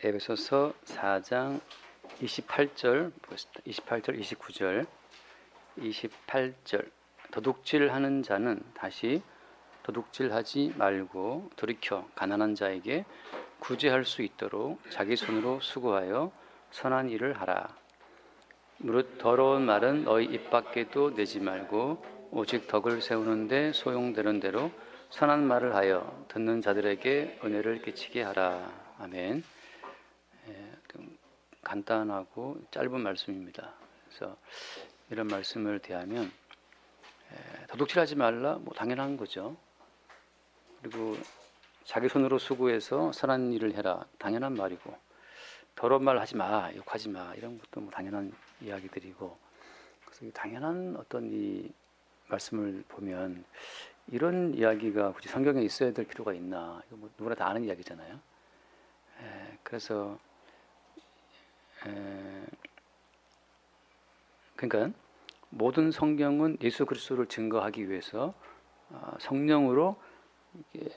에베소서 4장 28절 보겠습니다. 28절, 29절. 28절. 도둑질하는 자는 다시 도둑질하지 말고 돌이켜 가난한 자에게 구제할 수 있도록 자기 손으로 수고하여 선한 일을 하라. 무릇 더러운 말은 너희 입 밖에도 내지 말고 오직 덕을 세우는데 소용되는 대로 선한 말을 하여 듣는 자들에게 은혜를 끼치게 하라. 아멘. 간단하고 짧은 말씀입니다. 그래서 이런 말씀을 대하면 도둑질하지 말라, 뭐 당연한 거죠. 그리고 자기 손으로 수고해서 선한 일을 해라, 당연한 말이고, 더러운 말 하지 마, 욕하지 마, 이런 것도 뭐 당연한 이야기들이고, 그래서 당연한 어떤 이 말씀을 보면 이런 이야기가 굳이 성경에 있어야 될 필요가 있나? 이거 뭐 누구나 다 아는 이야기잖아요. 그래서 그러니까 모든 성경은 예수 그리스도를 증거하기 위해서 성령으로 이게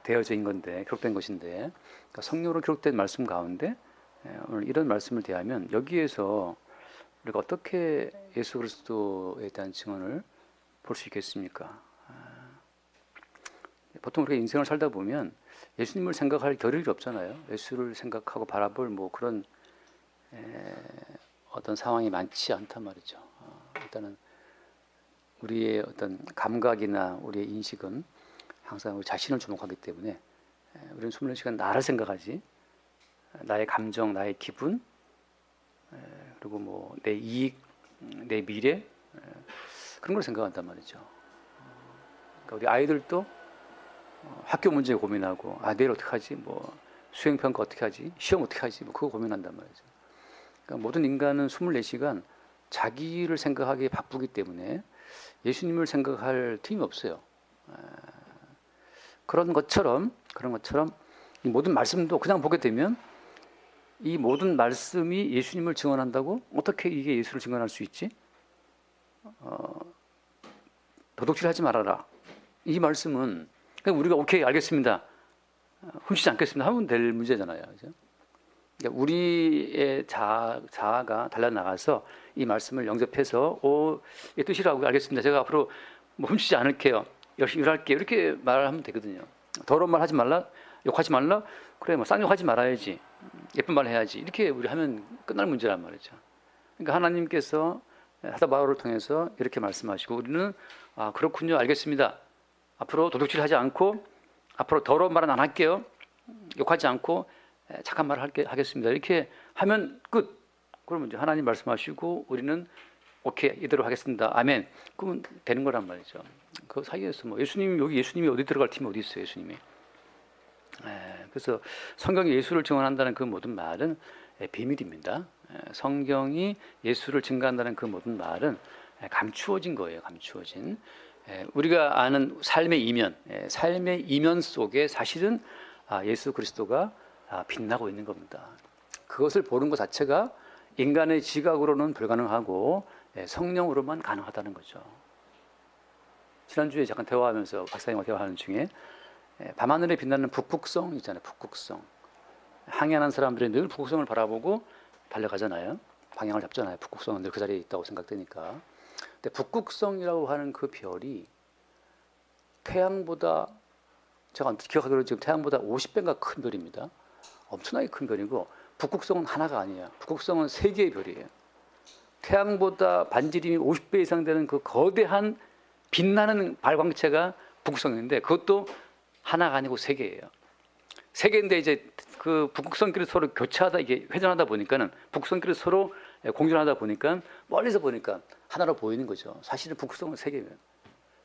되어져 있는 건데, 기록된 것인데, 그러니까 성령으로 기록된 말씀 가운데 오늘 이런 말씀을 대하면 여기에서 우리가 어떻게 예수 그리스도에 대한 증언을 볼 수 있겠습니까? 보통 우리가 인생을 살다 보면 예수님을 생각할 겨를이 없잖아요. 예수를 생각하고 바라볼 뭐 그런 어떤 상황이 많지 않단 말이죠. 일단은 우리의 어떤 감각이나 우리의 인식은 항상 우리 자신을 주목하기 때문에 우리는 24시간 나를 생각하지, 나의 감정, 나의 기분, 그리고 뭐 내 이익, 내 미래, 그런 걸 생각한단 말이죠. 그러니까 우리 아이들도 학교 문제 고민하고, 내일 어떻게 하지, 뭐 수행평가 어떻게 하지, 시험 어떻게 하지, 뭐 그거 고민한단 말이죠. 그러니까 모든 인간은 24시간 자기를 생각하기에 바쁘기 때문에 예수님을 생각할 틈이 없어요. 그런 것처럼 이 모든 말씀도 그냥 보게 되면 이 모든 말씀이 예수님을 증언한다고? 어떻게 이게 예수를 증언할 수 있지? 도둑질하지 말아라. 이 말씀은 그냥 우리가 오케이 알겠습니다, 훔치지 않겠습니다 하면 될 문제잖아요. 그죠? 그러니까 우리의 자아가 달려나가서 이 말씀을 영접해서 이 뜻이라고 알겠습니다, 제가 앞으로 뭐 훔치지 않을게요, 열심히 일할게요, 이렇게 말을 하면 되거든요. 더러운 말 하지 말라, 욕하지 말라, 그래 뭐 쌍욕하지 말아야지, 예쁜 말 해야지, 이렇게 우리 하면 끝날 문제란 말이죠. 그러니까 하나님께서 사도 바울을 통해서 이렇게 말씀하시고, 우리는 그렇군요, 알겠습니다, 앞으로 도둑질하지 않고 앞으로 더러운 말은 안 할게요, 욕하지 않고 착한 말을 하겠습니다, 이렇게 하면 끝. 그러면 이제 하나님 말씀하시고 우리는 오케이 이대로 하겠습니다, 아멘, 그러면 되는 거란 말이죠. 그 사이에서 뭐 예수님이 어디 들어갈 팀이 어디 있어요, 예수님이. 그래서 성경이 예수를 증언한다는 그 모든 말은 비밀입니다. 성경이 예수를 증거한다는 그 모든 말은 감추어진 거예요. 감추어진. 우리가 아는 삶의 이면 속에 사실은 예수 그리스도가 빛나고 있는 겁니다. 그것을 보는 것 자체가 인간의 지각으로는 불가능하고 성령으로만 가능하다는 거죠. 지난주에 잠깐 대화하면서 박사님과 대화하는 중에 밤하늘에 빛나는 북극성 있잖아요. 북극성. 항해하는 사람들이 늘 북극성을 바라보고 달려가잖아요. 방향을 잡잖아요. 북극성은 늘 그 자리에 있다고 생각되니까. 근데 북극성이라고 하는 그 별이 태양보다, 제가 기억하기로 지금 태양보다 50배인가 큰 별입니다. 엄청나게 큰 별이고, 북극성은 하나가 아니에요. 북극성은 3개의 별이에요. 태양보다 반지름이 50배 이상 되는 그 거대한 빛나는 발광체가 북극성인데, 그것도 하나가 아니고 3개예요. 3개인데 이제 그 북극성끼리 서로 교차하다, 이게 회전하다 보니까는, 북극성끼리 서로 공존하다 보니까 멀리서 보니까 하나로 보이는 거죠. 사실은 북극성은 3개예요.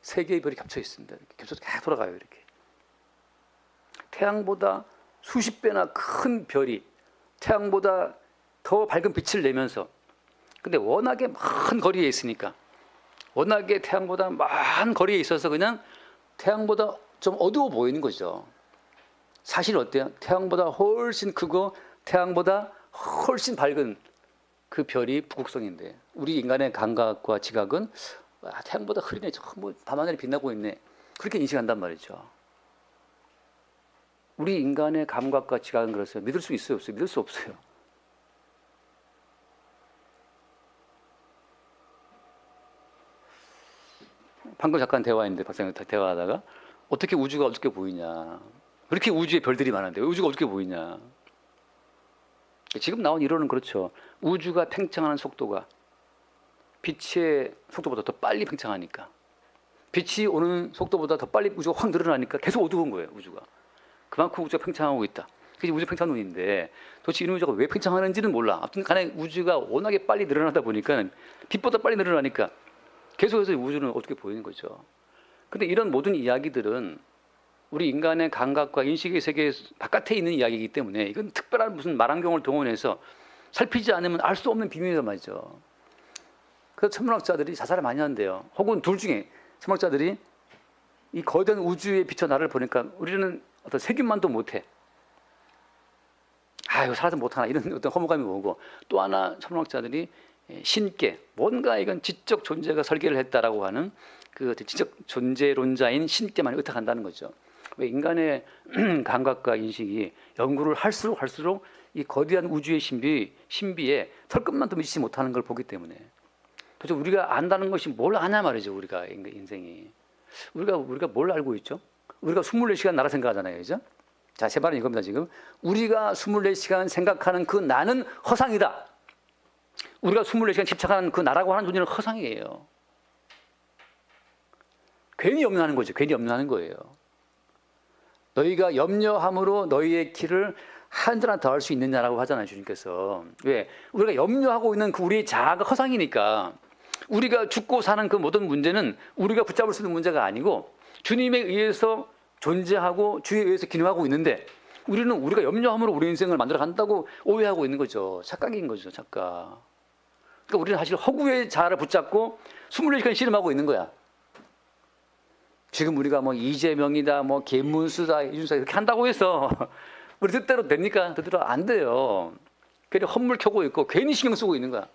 3개의 별이 겹쳐 있습니다. 이렇게 겹쳐서 계속 돌아가요. 이렇게 태양보다 수십 배나 큰 별이 태양보다 더 밝은 빛을 내면서, 근데 워낙에 먼 거리에 있으니까, 워낙에 태양보다 먼 거리에 있어서 그냥 태양보다 좀 어두워 보이는 거죠. 사실 어때요? 태양보다 훨씬 크고 태양보다 훨씬 밝은 그 별이 북극성인데, 우리 인간의 감각과 지각은 태양보다 흐리네, 저 뭐 밤하늘이 빛나고 있네, 그렇게 인식한단 말이죠. 우리 인간의 감각과 지각은 그렇어요. 믿을 수 있어요, 없어요? 믿을 수 없어요. 방금 잠깐 대화했는데 박사님 대화하다가 어떻게 우주가 어떻게 보이냐. 그렇게 우주에 별들이 많은데 우주가 어떻게 보이냐. 지금 나온 이론은 그렇죠. 우주가 팽창하는 속도가 빛의 속도보다 더 빨리 팽창하니까, 빛이 오는 속도보다 더 빨리 우주가 확 늘어나니까 계속 어두운 거예요. 우주가 그만큼 우주가 팽창하고 있다. 그게 우주 팽창론인데 도대체 이 우주가 왜 팽창하는지는 몰라. 아무튼 간에 우주가 워낙에 빨리 늘어나다 보니까, 빛보다 빨리 늘어나니까 계속해서 우주는 어떻게 보이는 거죠. 근데 이런 모든 이야기들은 우리 인간의 감각과 인식의 세계 바깥에 있는 이야기이기 때문에 이건 특별한 무슨 말안경을 동원해서 살피지 않으면 알 수 없는 비밀이란 말이죠. 그래서 천문학자들이 자살을 많이 한대요. 혹은 둘 중에 천문학자들이 이 거대한 우주에 비춰 나를 보니까 우리는 어떤 세균만도 못해. 아유, 살아서 못하나, 이런 어떤 허무감이 오고, 또 하나 천문학자들이 신께, 뭔가 이건 지적 존재가 설계를 했다라고 하는 그 지적 존재론자인 신께만 의탁한다는 거죠. 왜 인간의 감각과 인식이 연구를 할수록 이 거대한 우주의 신비에 털끝만도 미치지 못하는 걸 보기 때문에, 도대체 우리가 안다는 것이 뭘 아냐 말이죠. 우리가 인생이 우리가 뭘 알고 있죠? 우리가 24시간 나라 생각하잖아요, 그죠? 자, 제 말은 이겁니다. 지금 우리가 24시간 생각하는 그 나는 허상이다. 우리가 24시간 집착하는 그 나라고 하는 존재는 허상이에요. 괜히 염려하는 거죠. 괜히 염려하는 거예요. 너희가 염려함으로 너희의 길을 한자나 더 할 수 있느냐라고 하잖아요, 주님께서. 왜? 우리가 염려하고 있는 그 우리의 자아가 허상이니까. 우리가 죽고 사는 그 모든 문제는 우리가 붙잡을 수 있는 문제가 아니고 주님에 의해서 존재하고 주에 의해서 기능하고 있는데, 우리는 우리가 염려함으로 우리 인생을 만들어 간다고 오해하고 있는 거죠. 착각인 거죠, 착각. 그러니까 우리는 사실 허구의 자아를 붙잡고 24시간 씨름하고 있는 거야. 지금 우리가 뭐 이재명이다, 뭐 김문수다, 이준석 이렇게 한다고 해서 우리 뜻대로 됩니까? 뜻대로 안 돼요. 괜히 헛물 켜고 있고 괜히 신경 쓰고 있는 거야.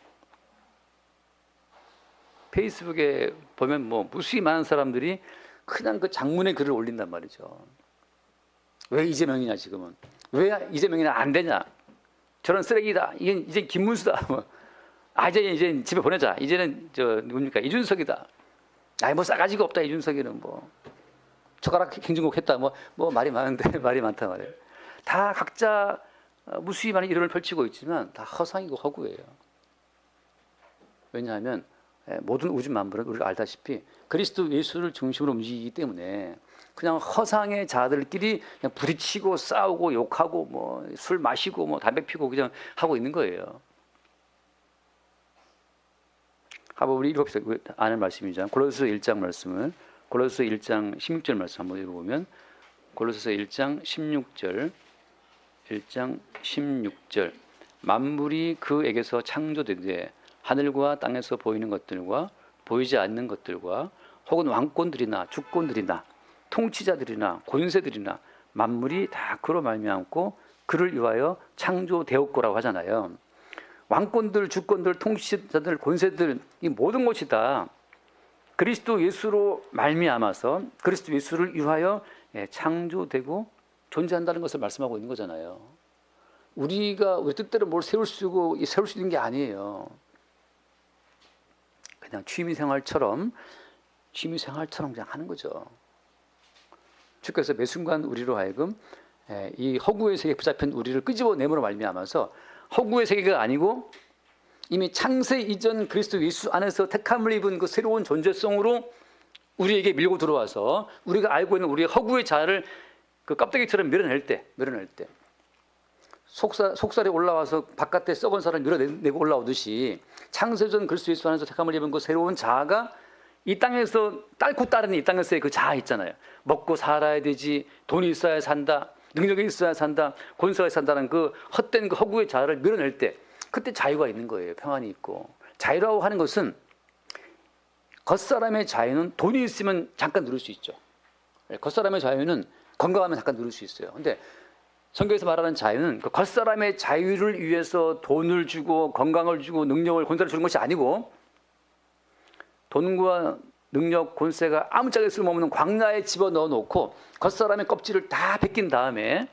페이스북에 보면 뭐 무수히 많은 사람들이 그냥 그 장문의 글을 올린단 말이죠. 왜 이재명이냐, 지금은. 왜 이재명이냐 안 되냐. 저런 쓰레기다. 이제 김문수다. 뭐. 이제 집에 보내자. 이제는 누굽니까? 이준석이다. 뭐 싸가지가 없다. 이준석이는 뭐 젓가락 행진곡 했다. 뭐 말이 많은데 말이 많단 말이에요. 다 각자 무수히 많은 이론을 펼치고 있지만 다 허상이고 허구예요. 왜냐하면 모든 우주 만물은 우리가 알다시피 그리스도 예수를 중심으로 움직이기 때문에 그냥 허상의 자들끼리 그냥 부딪히고 싸우고 욕하고 뭐 술 마시고 뭐 담배 피고 그냥 하고 있는 거예요. 한번 우리 읽어봅시다. 아는 말씀이죠. 골로새서 1장 말씀을, 골로새서 1장 16절 말씀 한번 읽어보면, 골로새서 1장 16절, 1장 16절. 만물이 그에게서 창조되되 하늘과 땅에서 보이는 것들과 보이지 않는 것들과 혹은 왕권들이나 주권들이나 통치자들이나 권세들이나 만물이 다 그로 말미암고 그를 위하여 창조되었고라고 하잖아요. 왕권들, 주권들, 통치자들, 권세들, 이 모든 것이 다 그리스도 예수로 말미암아서 그리스도 예수를 위하여 창조되고 존재한다는 것을 말씀하고 있는 거잖아요. 우리가 우리 뜻대로 뭘 세울 수 있는 게 아니에요. 그냥 취미생활처럼 그냥 하는 거죠. 주께서 매 순간 우리로 하여금 이 허구의 세계에 붙잡힌 우리를 끄집어내므로 말미암아서 허구의 세계가 아니고 이미 창세 이전 그리스도 예수 안에서 택함을 입은 그 새로운 존재성으로 우리에게 밀고 들어와서 우리가 알고 있는 우리의 허구의 자아를 그 껍데기처럼 밀어낼 때 속살에 올라와서 바깥에 썩은 살을 밀어내고 올라오듯이 창세 전 그리스도 예수 안에서 택함을 입은 그 새로운 자아가 이 땅에서 딸고 따르는 이 땅에서의 그 자아 있잖아요. 먹고 살아야 되지, 돈이 있어야 산다, 능력이 있어야 산다, 권세가 산다는 그 헛된 그 허구의 자아를 밀어낼 때 그때 자유가 있는 거예요. 평안이 있고. 자유라고 하는 것은 겉사람의 자유는 돈이 있으면 잠깐 누릴 수 있죠. 겉사람의 자유는 건강하면 잠깐 누릴 수 있어요. 근데 성경에서 말하는 자유는 그 겉사람의 자유를 위해서 돈을 주고 건강을 주고 능력을 권세를 주는 것이 아니고 돈과 능력, 권세가 아무짝에 쓸모없는 광야에 집어넣어 놓고 겉사람의 껍질을 다 벗긴 다음에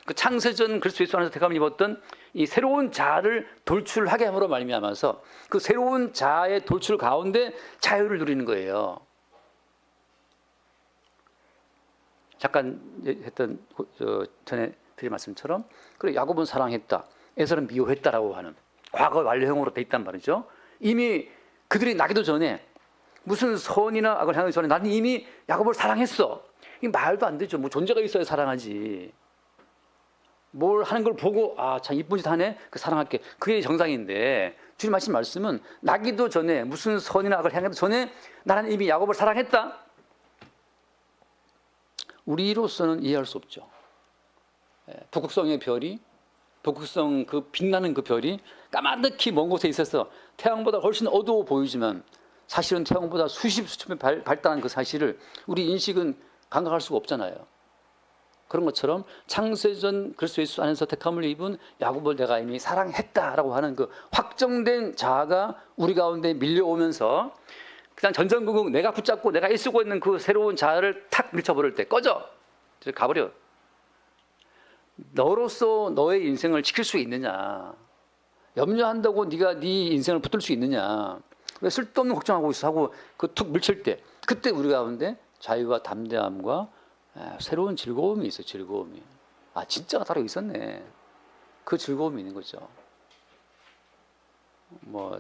그 창세전 그리스도 예수 안에서 택함을 입었던 이 새로운 자아를 돌출하게 함으로 말미암아서 그 새로운 자아의 돌출 가운데 자유를 누리는 거예요. 잠깐 했던 전에 드린 말씀처럼 그래 야곱은 사랑했다, 에서는 미워했다라고 하는 과거 완료형으로 돼 있단 말이죠. 이미 그들이 나기도 전에 무슨 선이나 악을 향하기 전에 나는 이미 야곱을 사랑했어. 이 말도 안 되죠. 뭐 존재가 있어야 사랑하지. 뭘 하는 걸 보고 아 참 이쁜 짓 하네, 그 사랑할게, 그게 정상인데 주님 하신 말씀은 나기도 전에 무슨 선이나 악을 향하기도 전에 나는 이미 야곱을 사랑했다. 우리로서는 이해할 수 없죠. 북극성의 별이, 북극성 그 빛나는 그 별이 까마득히 먼 곳에 있어서 태양보다 훨씬 어두워 보이지만 사실은 태양보다 수십 수천 배 발달한 그 사실을 우리 인식은 감각할 수가 없잖아요. 그런 것처럼 창세전 그리스도 예수 안에서 택함을 입은 야곱을 내가 이미 사랑했다라고 하는 그 확정된 자아가 우리 가운데 밀려오면서 그냥 전전긍긍 내가 붙잡고 내가 애쓰고 있는 그 새로운 자아를 탁 밀쳐버릴 때 꺼져, 가버려. 너로서 너의 인생을 지킬 수 있느냐, 염려한다고 네가 네 인생을 붙들 수 있느냐, 왜 쓸데없는 걱정하고 있어 하고 그 툭 밀칠 때 그때 우리 가운데 자유와 담대함과 새로운 즐거움이 있어요. 즐거움이. 아 진짜가 따로 있었네. 그 즐거움이 있는 거죠. 뭐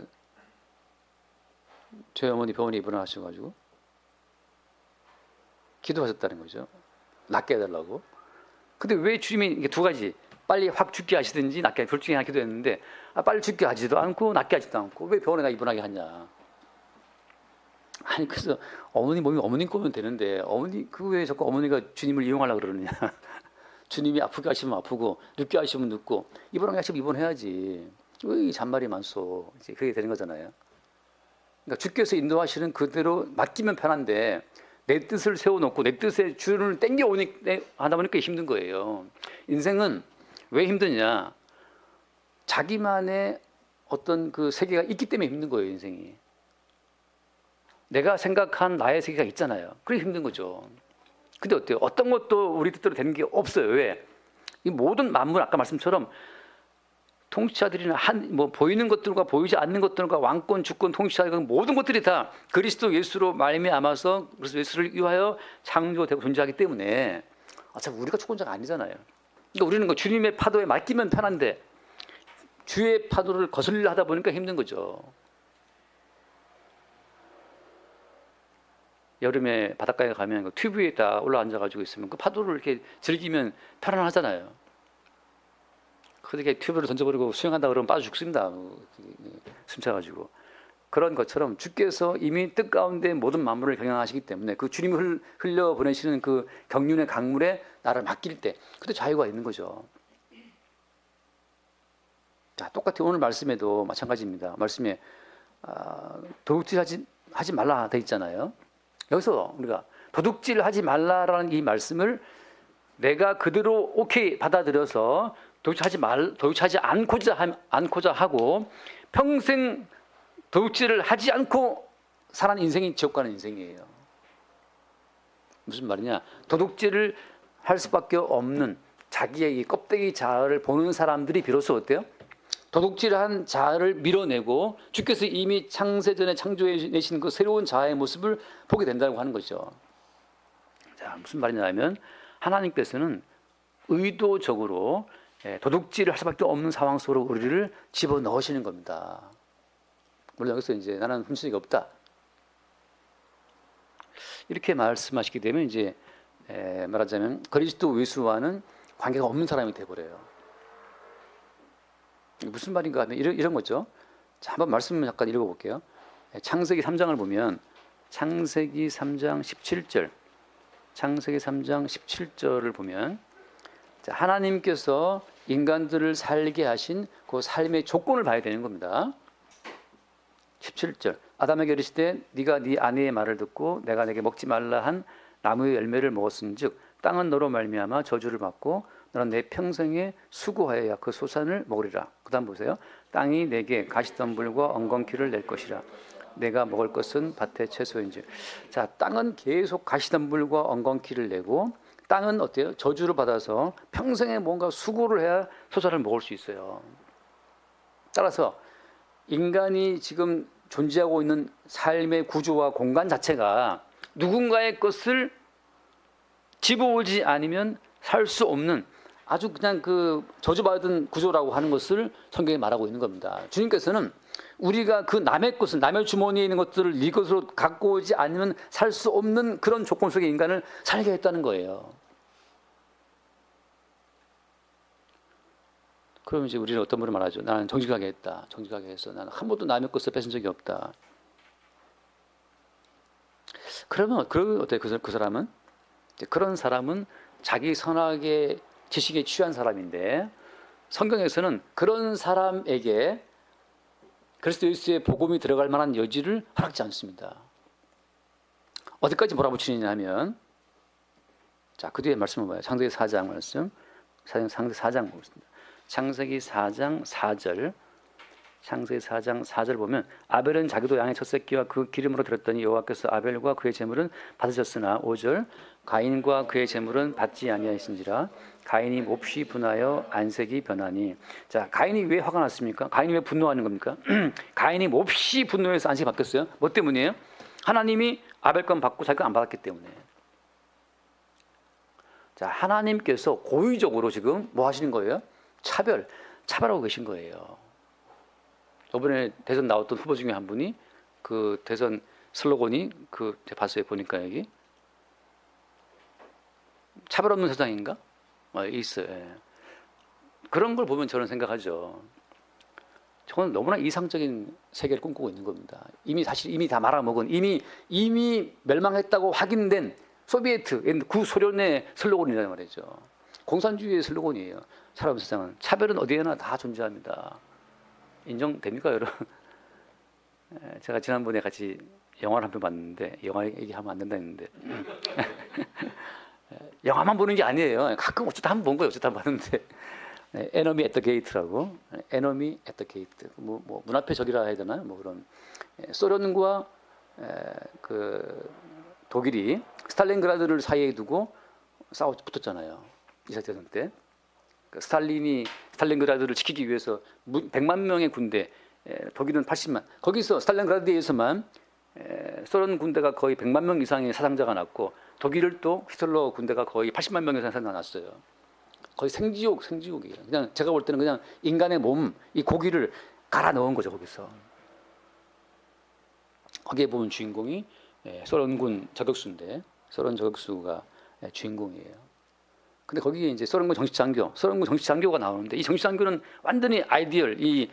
저희 어머니 병원에 입원하셔가지고 기도하셨다는 거죠. 낫게 해달라고. 근데 왜 주님이 이게 두 가지, 빨리 확 죽게 하시든지 낫게, 둘 중에 하나 기도했는데 빨리 죽게 하지도 않고 낫게 하지도 않고 왜 병원에 입원하게 하냐. 아니 그래서 어머니 몸이 어머님 거면 되는데 어머니 그 왜 자꾸 어머니가 주님을 이용하려고 그러느냐. 주님이 아프게 하시면 아프고 눕게 하시면 눕고 입원하게 하시면 입원해야지. 왜 잔말이 많소. 이제 그게 되는 거잖아요. 그러니까 주께서 인도하시는 그대로 맡기면 편한데 내 뜻을 세워놓고 내 뜻에 줄을 하다 보니까 힘든 거예요. 인생은 왜 힘드냐? 자기만의 어떤 그 세계가 있기 때문에 힘든 거예요. 인생이. 내가 생각한 나의 세계가 있잖아요. 그게 힘든 거죠. 근데 어때요? 어떤 것도 우리 뜻대로 되는 게 없어요. 왜? 이 모든 만물, 아까 말씀처럼 통치자들이나 뭐 보이는 것들과 보이지 않는 것들과 왕권, 주권, 통치자 모든 것들이 다 그리스도 예수로 말미암아서 그리스도 예수를 위하여 창조되고 존재하기 때문에 어차피 우리가 주권자가 아니잖아요. 그러니까 우리는 그 주님의 파도에 맡기면 편한데 주의 파도를 거슬리려 하다 보니까 힘든 거죠. 여름에 바닷가에 가면 그 튜브 위에다 올라앉아가지고 있으면 그 파도를 이렇게 즐기면 편안하잖아요. 그렇게 튜브를 던져버리고 수영한다 그러면 빠져 죽습니다. 숨차가지고. 그런 것처럼 주께서 이미 뜻 가운데 모든 만물을 경영하시기 때문에 그 주님을 흘려보내시는 그 경륜의 강물에 나를 맡길 때 그때 자유가 있는 거죠. 자, 똑같이 오늘 말씀에도 마찬가지입니다. 말씀에 도둑질하지 말라 돼 있잖아요. 여기서 우리가 도둑질하지 말라라는 이 말씀을 내가 그대로 오케이 받아들여서 도둑질하지 않고자 하고 평생 도둑질을 하지 않고 살아는 인생이 지옥 가는 인생이에요. 무슨 말이냐? 도둑질을 할 수밖에 없는 자기의 이 껍데기 자아를 보는 사람들이 비로소 어때요? 도둑질한 자아를 밀어내고 주께서 이미 창세전에 창조해내신 그 새로운 자아의 모습을 보게 된다고 하는 거죠. 자, 무슨 말이냐면 하나님께서는 의도적으로 도둑질을 할 수밖에 없는 상황 속으로 우리를 집어넣으시는 겁니다. 물론 여기서 이제 나는 훔친 적이 없다. 이렇게 말씀하시게 되면 이제 말하자면 그리스도 예수와는 관계가 없는 사람이 되어버려요. 무슨 말인가 하면 이런 거죠. 자, 한번 말씀을 잠깐 읽어볼게요. 창세기 3장을 보면 창세기 3장 17절 창세기 3장 17절을 보면 자, 하나님께서 인간들을 살게 하신 그 삶의 조건을 봐야 되는 겁니다. 17절 아담에게 이르시되 네가 네 아내의 말을 듣고 내가 내게 먹지 말라 한 나무의 열매를 먹었은즉 땅은 너로 말미암아 저주를 받고 너는 내 평생에 수고하여야 그 소산을 먹으리라. 그 다음 보세요. 땅이 내게 가시덤불과 엉겅퀴를 낼 것이라. 내가 먹을 것은 밭의 채소인지. 자, 땅은 계속 가시덤불과 엉겅퀴를 내고 땅은 어때요? 저주를 받아서 평생에 뭔가 수고를 해야 소자를 먹을 수 있어요. 따라서 인간이 지금 존재하고 있는 삶의 구조와 공간 자체가 누군가의 것을 집어오지 않으면 살 수 없는 아주 그냥 그 저주받은 구조라고 하는 것을 성경에 말하고 있는 겁니다. 주님께서는 우리가 그 남의 것을, 남의 주머니에 있는 것들을 네 것으로 갖고 오지 않으면 살 수 없는 그런 조건 속에 인간을 살게 했다는 거예요. 그러면 이제 우리는 어떤 분을 말하죠? 나는 정직하게 했다. 정직하게 해서 나는 한 번도 남의 것을 뺏은 적이 없다. 그러면 어때요? 그 사람은? 그런 사람은 자기 선악의 지식에 취한 사람인데 성경에서는 그런 사람에게 그리스도 예수의 복음이 들어갈 만한 여지를 허락지 않습니다. 어디까지 몰아붙이느냐 하면 자, 그 뒤에 말씀을 봐요. 창세기 4장 말씀. 창세기 4장 보겠습니다. 창세기 4장 4절. 창세기 4장 4절 보면 아벨은 자기도 양의 첫 새끼와 그 기름으로 드렸더니 여호와께서 아벨과 그의 제물은 받으셨으나 5절 가인과 그의 제물은 받지 아니하신지라 가인이 몹시 분하여 안색이 변하니. 자, 가인이 왜 화가 났습니까? 가인이 왜 분노하는 겁니까? 가인이 몹시 분노해서 안색이 바뀌었어요. 뭐 때문이에요? 하나님이 아벨 건 받고 자기가 안 받았기 때문에. 자, 하나님께서 고의적으로 지금 뭐 하시는 거예요? 차별하고 계신 거예요. 이번에 대선 나왔던 후보 중에 한 분이 그 대선 슬로건이 그 제가 봤어요. 보니까 여기 차별 없는 세상인가? 있어요. 예. 그런 걸 보면 저는 생각하죠. 저건 너무나 이상적인 세계를 꿈꾸고 있는 겁니다. 이미 다 말아먹은 이미 멸망했다고 확인된 소비에트 구소련의 슬로건이란 말이죠. 공산주의의 슬로건이에요. 살아온 세상은 차별은 어디에나 다 존재합니다. 인정됩니까, 여러분? 제가 지난번에 같이 영화를 한 편 봤는데 영화 얘기하면 안 된다 했는데 영화만 보는 게 아니에요. 가끔 어쩌다 한 번 본 거예요. 어쩌다 봤는데 에너미 앳 더 게이트라고. 에너미 앳 더 게이트. 뭐 문 앞에 적이라 해야 되나요? 뭐 그런 소련과 그 독일이 스탈린그라드를 사이에 두고 붙었잖아요. 2차 대전 때. 스탈린이 스탈린그라드를 지키기 위해서 100만 명의 군대, 독일은 80만. 거기서 스탈린그라드에서만 소련 군대가 거의 100만 명 이상의 사상자가 났고 독일을 또 히틀러 군대가 거의 80만 명 이상 사상자가 났어요. 거의 생지옥이에요. 그냥 제가 볼 때는 그냥 인간의 몸, 이 고기를 갈아 넣은 거죠, 거기서. 거기에 보면 주인공이 소련군 저격수인데 소련 저격수가 주인공이에요. 근데 거기에 이제 소련군 정식장교가 나오는데 이 정식장교는 완전히 아이디얼, 이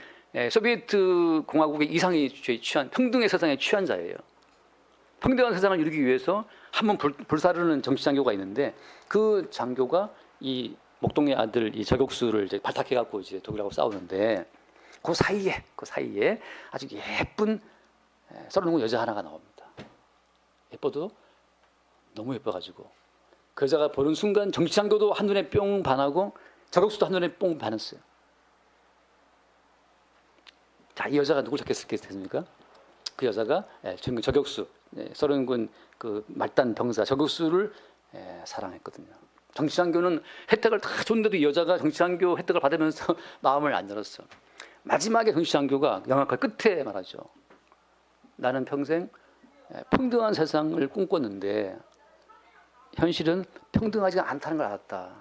소비에트 공화국의 이상에 취한 평등의 세상에 취한 자예요. 평등한 세상을 이루기 위해서 한번 불사르는 정식장교가 있는데 그 장교가 이 목동의 아들 이 저격수를 이제 발탁해 갖고 이제 독일하고 싸우는데 그 사이에 아주 예쁜 소련군 여자 하나가 나옵니다. 예뻐도 너무 예뻐가지고 그 여자가 보는 순간 정치장교도 한눈에 뿅 반하고 저격수도 한눈에 뿅 반했어요. 자, 이 여자가 누굴 찾겠습니까? 그 여자가 저격수, 소련군 그 말단 병사 저격수를 사랑했거든요. 정치장교는 혜택을 다 줬는데도 이 여자가 정치장교 혜택을 받으면서 마음을 안 열었어. 마지막에 정치장교가 영화 끝에 말하죠. 나는 평생 평등한 세상을 꿈꿨는데 현실은 평등하지 않다는 걸 알았다.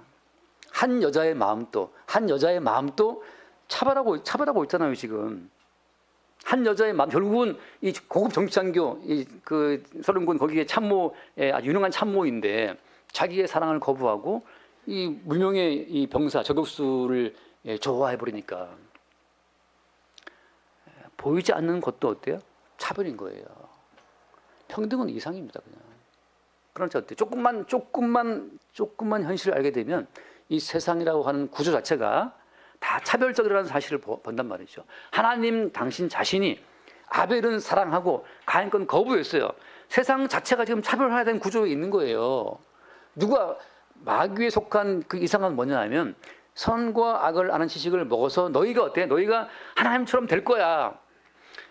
한 여자의 마음도 차별하고 있잖아요, 지금. 한 여자의 마음, 결국은 이 고급 정치장교, 그 소련군 거기에 아주 유능한 참모인데 자기의 사랑을 거부하고 이 무명의 이 병사 저격수를 좋아해 버리니까 보이지 않는 것도 어때요? 차별인 거예요. 평등은 이상입니다, 그냥. 그러니까 어때? 조금만 현실을 알게 되면 이 세상이라고 하는 구조 자체가 다 차별적이라는 사실을 본단 말이죠. 하나님 당신 자신이 아벨은 사랑하고 가인 건 거부했어요. 세상 자체가 지금 차별화된 구조에 있는 거예요. 누가 마귀에 속한 그 이상은 뭐냐면 선과 악을 아는 지식을 먹어서 너희가 어때? 너희가 하나님처럼 될 거야.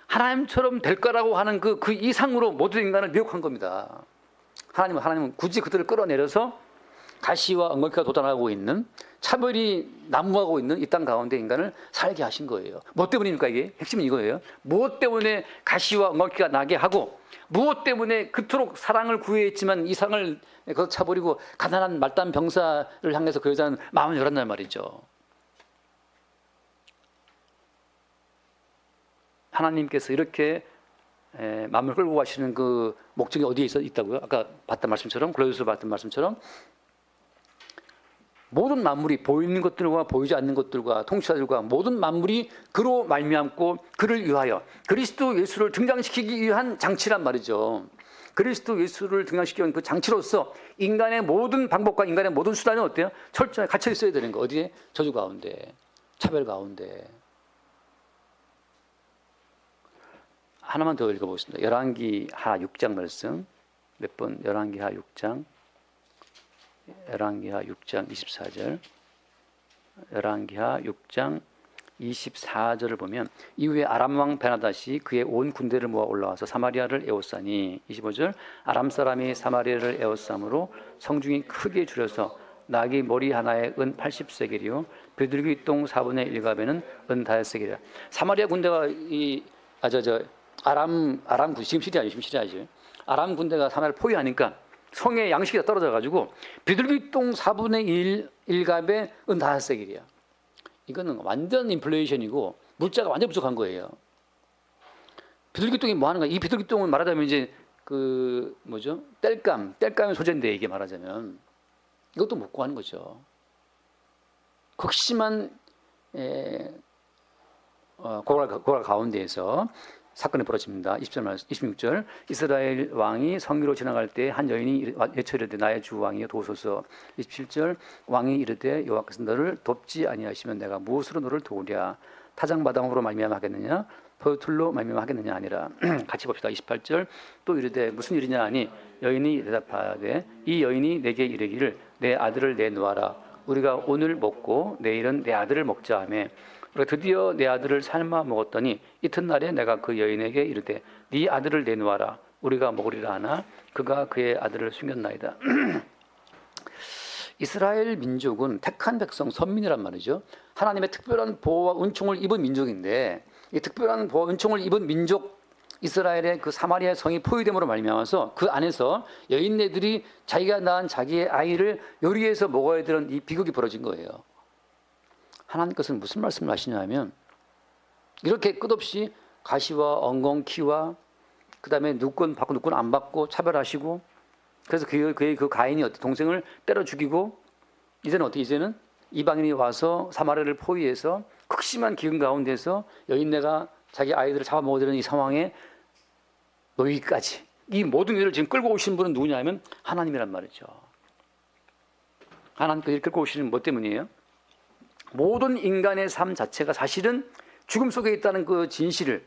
하나님처럼 될 거라고 하는 그 이상으로 모든 인간을 미혹한 겁니다. 하나님은 굳이 그들을 끌어내려서 가시와 엉겅퀴가 돋아나고 있는, 차별이 난무하고 있는 이 땅 가운데 인간을 살게 하신 거예요. 뭐 때문입니까? 이게 핵심은 이거예요. 무엇 때문에 가시와 엉겅퀴가 나게 하고, 무엇 때문에 그토록 사랑을 구애했지만 이 사랑을 거쳐버리고 가난한 말단 병사를 향해서 그 여자는 마음을 열었단 말이죠. 하나님께서 이렇게 마음을 끌고 가시는 그 목적이 어디에 있다고요? 아까 봤던 말씀처럼, 골로새서 봤던 말씀처럼 모든 만물이 보이는 것들과 보이지 않는 것들과 통치자들과 모든 만물이 그로 말미암고 그를 위하여 그리스도 예수를 등장시키기 위한 장치란 말이죠. 그리스도 예수를 등장시키기 위한 그 장치로서 인간의 모든 방법과 인간의 모든 수단은 어때요? 철저히 갇혀 있어야 되는 거. 어디에? 저주 가운데, 차별 가운데. 하나만 더 읽어보겠습니다. 열왕기하 6장 말씀 몇 번? 열왕기하 6장 24절, 열왕기하 6장 24절을 보면 이후에 아람 왕 베나닷이 그의 온 군대를 모아 올라와서 사마리아를 에워싸니 25절 아람 사람이 사마리아를 에워싸므로 성중이 크게 줄여서 나귀 머리 하나에 은 80세겔이요 비둘기 똥 4분의 1갑에는 은 5세겔이라. 사마리아 군대가 아람 지금 시리아죠. 아람 군대가 사마리아를 포위하니까 성의 양식이 다 떨어져가지고 비둘기 똥 4분의 1갑에 은 5세겔이야. 이거는 완전 인플레이션이고 물자가 완전 부족한 거예요. 비둘기 똥이 뭐 하는 거야? 이 비둘기 똥은 말하자면 이제 그 뭐죠? 땔감의 소재인데 이게 말하자면 이것도 못 구하는 거죠. 극심한 고갈 가운데에서 사건이 벌어집니다. 26절 이스라엘 왕이 성리로 지나갈 때 한 여인이 외쳐 이르되 나의 주 왕이여 도우소서. 27절 왕이 이르되 여호와께서 너를 돕지 아니하시면 내가 무엇으로 너를 도우랴. 타작마당으로 말미암아 하겠느냐 포도틀로 말미암아 하겠느냐 아니라. 같이 봅시다. 28절 또 이르되 무슨 일이냐 하니 여인이 대답하되 이 여인이 내게 이르기를 내 아들을 내놓아라. 우리가 오늘 먹고 내일은 내 아들을 먹자 하며 우리가 드디어 내 아들을 삶아 먹었더니 이튿날에 내가 그 여인에게 이르되 네 아들을 내놓아라. 우리가 먹으리라 하나 그가 그의 아들을 숨겼나이다. 이스라엘 민족은 택한 백성 선민이란 말이죠. 하나님의 특별한 보호와 은총을 입은 민족인데 이 특별한 보호와 은총을 입은 민족 이스라엘의 그 사마리아 성이 포위됨으로 말미암아서 그 안에서 여인네들이 자기가 낳은 자기의 아이를 요리해서 먹어야 되는 이 비극이 벌어진 거예요. 하나님께서는 무슨 말씀을 하시냐면 이렇게 끝없이 가시와 엉겅퀴와 그 다음에 누군 받고 누군 안 받고 차별하시고 그래서 그의 그 가인이 동생을 때려 죽이고 이제는 어떻게 이제는 이방인이 와서 사마리아를 포위해서 극심한 기근 가운데서 여인네가 자기 아이들을 잡아먹어야 되는 이 상황에 놓이기까지 이 모든 일을 지금 끌고 오신 분은 누구냐면 하나님이란 말이죠. 하나님께서 끌고 오시는 뭐 때문이에요? 모든 인간의 삶 자체가 사실은 죽음 속에 있다는 그 진실을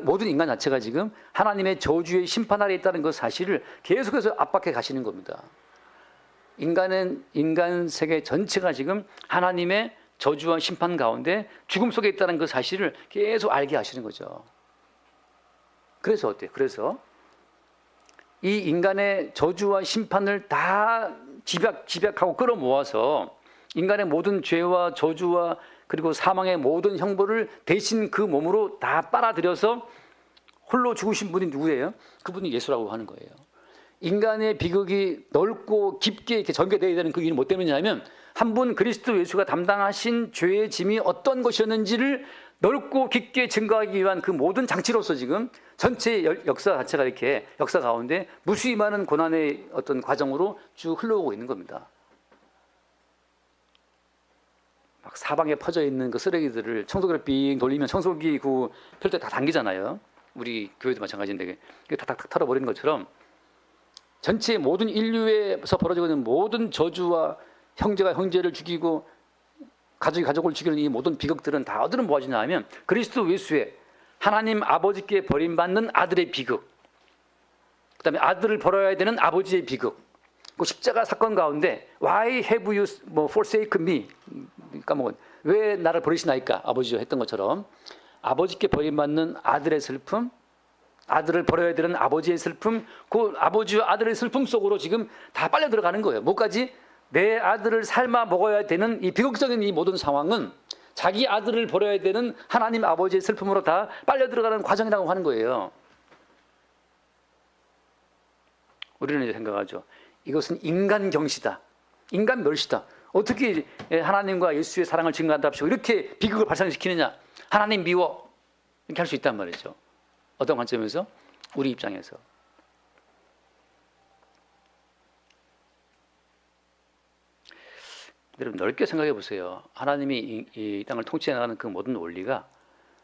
모든 인간 자체가 지금 하나님의 저주의 심판 아래 있다는 그 사실을 계속해서 압박해 가시는 겁니다. 인간 세계 전체가 지금 하나님의 저주와 심판 가운데 죽음 속에 있다는 그 사실을 계속 알게 하시는 거죠. 그래서 어때요? 그래서 이 인간의 저주와 심판을 다 집약하고 끌어모아서 인간의 모든 죄와 저주와 그리고 사망의 모든 형벌을 대신 그 몸으로 다 빨아들여서 홀로 죽으신 분이 누구예요? 그분이 예수라고 하는 거예요. 인간의 비극이 넓고 깊게 이렇게 전개되어야 되는 그 이유는 뭐 때문이냐면 한 분 그리스도 예수가 담당하신 죄의 짐이 어떤 것이었는지를 넓고 깊게 증거하기 위한 그 모든 장치로서 지금 전체 역사 자체가 이렇게 역사 가운데 무수히 많은 고난의 어떤 과정으로 쭉 흘러오고 있는 겁니다. 막 사방에 퍼져 있는 그 쓰레기들을 청소기를 빙 돌리면 청소기 그 펼때 다 당기잖아요. 우리 교회도 마찬가지인데 그게 탁탁탁 털어버리는 것처럼 전체 모든 인류에서 벌어지고 있는 모든 저주와 형제가 형제를 죽이고 가족이 가족을 죽이는 이 모든 비극들은 다 어디로 모아지냐 하면 그리스도 예수의 하나님 아버지께 버림받는 아들의 비극, 그 다음에 아들을 벌어야 되는 아버지의 비극, 그 십자가 사건 가운데 Why have you forsake me? 까먹은 왜 나를 버리시나이까? 아버지가 했던 것처럼 아버지께 버림받는 아들의 슬픔, 아들을 버려야 되는 아버지의 슬픔, 그 아버지와 아들의 슬픔 속으로 지금 다 빨려 들어가는 거예요. 뭐까지? 내 아들을 삶아 먹어야 되는 이 비극적인 이 모든 상황은 자기 아들을 버려야 되는 하나님 아버지의 슬픔으로 다 빨려 들어가는 과정이라고 하는 거예요. 우리는 이제 생각하죠. 이것은 인간 경시다. 인간 멸시다. 어떻게 하나님과 예수의 사랑을 증거한답시고 이렇게 비극을 발생시키느냐. 하나님 미워. 이렇게 할 수 있단 말이죠. 어떤 관점에서? 우리 입장에서. 여러분 넓게 생각해 보세요. 하나님이 이 땅을 통치해 나가는 그 모든 원리가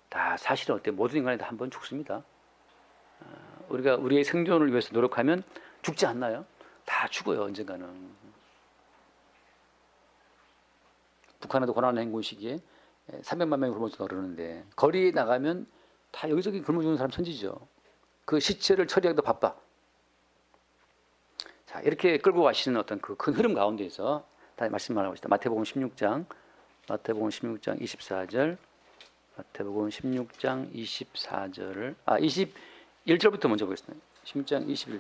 다 사실은 어때? 모든 인간이 다 한 번 죽습니다. 우리가 우리의 생존을 위해서 노력하면 죽지 않나요? 다 죽어요, 언젠가는. 북한에도 고난의 행군 시기에 300만 명이 굶어 죽는다 그러는데 거리에 나가면 다 여기저기 굶어 죽는 사람 천지죠. 그 시체를 처리하기도 바빠. 자, 이렇게 끌고 가시는 어떤 그 큰 흐름 가운데에서 다시 말씀을 하고 있습니다. 마태복음 16장 24절, 마태복음 16장 24절을 21절부터 먼저 보겠습니다. 16장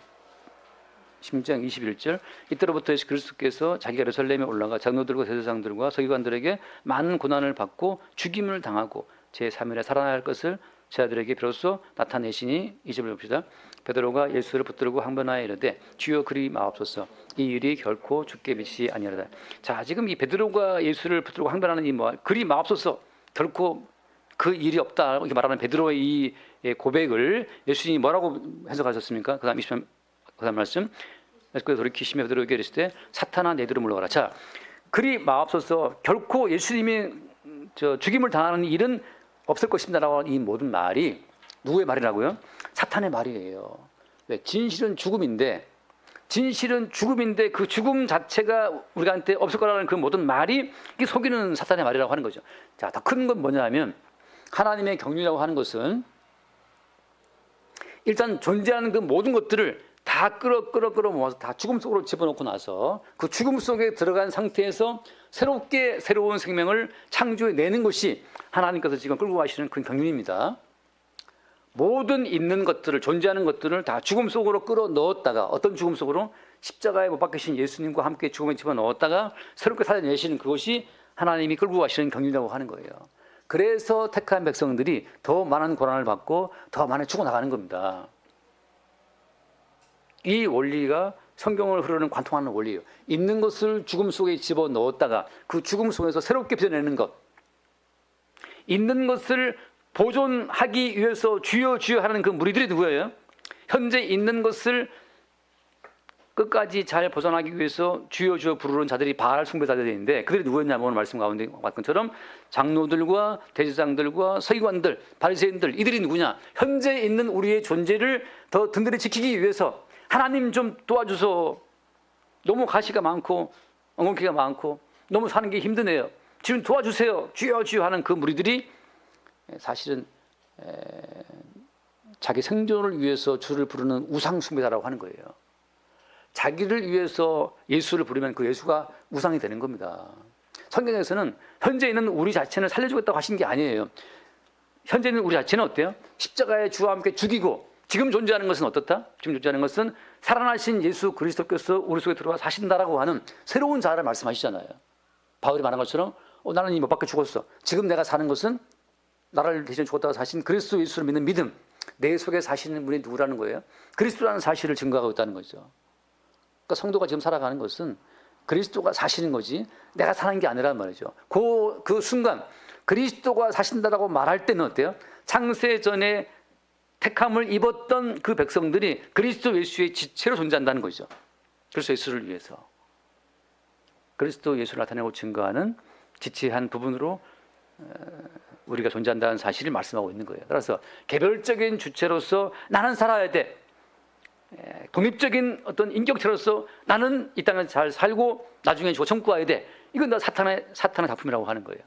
21절. 이때로부터 예수 그리스도께서 자기가 예루살렘에 올라가 장로들과 대제사장들과 서기관들에게 많은 고난을 받고 죽임을 당하고 제3일에 살아나야 할 것을 제 아들에게 비로소 나타내시니, 이 점을 봅시다. 베드로가 예수를 붙들고 항변하여 이르되 주여 그리 마옵소서, 이 일이 결코 주께 미치지 아니하리다. 자, 지금 이 베드로가 예수를 붙들고 항변하는 이 그리 마옵소서, 결코 그 일이 없다 이렇게 말하는 베드로의 이 고백을 예수님이 뭐라고 해석하셨습니까? 그다음 20절 그다음 말씀. 예수께서 돌이키시며 베드로에게 이르시되 사탄아 내 뒤로 물러가라. 자, 그리 마옵소서, 결코 예수님이 죽임을 당하는 일은 없을 것입니다라고 이 모든 말이 누구의 말이라고요? 사탄의 말이에요. 왜? 진실은 죽음인데 그 죽음 자체가 우리한테 없을 거라는 그 모든 말이 이게 속이는 사탄의 말이라고 하는 거죠. 자, 더 큰 건 뭐냐 하면 하나님의 경륜이라고 하는 것은 일단 존재하는 그 모든 것들을 다 끌어 모아서 다 죽음 속으로 집어넣고 나서 그 죽음 속에 들어간 상태에서 새로운 생명을 창조해내는 것이 하나님께서 지금 끌고 가시는 그 경륜입니다. 모든 있는 것들을, 존재하는 것들을 다 죽음 속으로 끌어 넣었다가, 어떤 죽음 속으로? 십자가에 못 박히신 예수님과 함께 죽음에 집어넣었다가 새롭게 살려내시는 그것이 하나님이 끌고 가시는 경륜이라고 하는 거예요. 그래서 택한 백성들이 더 많은 고난을 받고 더 많이 죽어나가는 겁니다. 이 원리가 성경을 흐르는 관통하는 원리예요. 있는 것을 죽음 속에 집어넣었다가 그 죽음 속에서 새롭게 빚어내는 것. 있는 것을 보존하기 위해서 주여 주여 하는 그 무리들이 누구예요? 현재 있는 것을 끝까지 잘 보존하기 위해서 주여 주여 부르는 자들이 바알 숭배자들인데, 그들이 누구였냐면 오늘 말씀 가운데 봤던 것처럼 장로들과 대제사장들과 서기관들, 바리새인들, 이들이 누구냐? 현재 있는 우리의 존재를 더 든든히 지키기 위해서 하나님 좀 도와주소. 너무 가시가 많고 엉겅퀴가 많고 너무 사는 게 힘드네요. 지금 도와주세요. 주여 주여 하는 그 무리들이 사실은 자기 생존을 위해서 주를 부르는 우상 숭배자라고 하는 거예요. 자기를 위해서 예수를 부르면 그 예수가 우상이 되는 겁니다. 성경에서는 현재 있는 우리 자체는 살려주겠다고 하신 게 아니에요. 현재 있는 우리 자체는 어때요? 십자가에 주와 함께 죽이고 지금 존재하는 것은 어떻다? 지금 존재하는 것은 살아나신 예수 그리스도께서 우리 속에 들어와 사신다라고 하는 새로운 자아를 말씀하시잖아요. 바울이 말한 것처럼 나는 이미 못 박혀 죽었어. 지금 내가 사는 것은 나를 대신 죽었다가 사신 그리스도 예수를 믿는 믿음. 내 속에 사시는 분이 누구라는 거예요? 그리스도라는 사실을 증거하고 있다는 거죠. 그러니까 성도가 지금 살아가는 것은 그리스도가 사시는 거지 내가 사는 게 아니란 말이죠. 그 순간 그리스도가 사신다라고 말할 때는 어때요? 창세 전에 택함을 입었던 그 백성들이 그리스도 예수의 지체로 존재한다는 거죠. 그리스도 예수를 위해서. 그리스도 예수를 나타내고 증거하는 지체한 부분으로 우리가 존재한다는 사실을 말씀하고 있는 거예요. 따라서 개별적인 주체로서 나는 살아야 돼. 독립적인 어떤 인격체로서 나는 이 땅에 잘 살고 나중에 죽어 천국 가야 돼. 이건 다 사탄의 작품이라고 하는 거예요.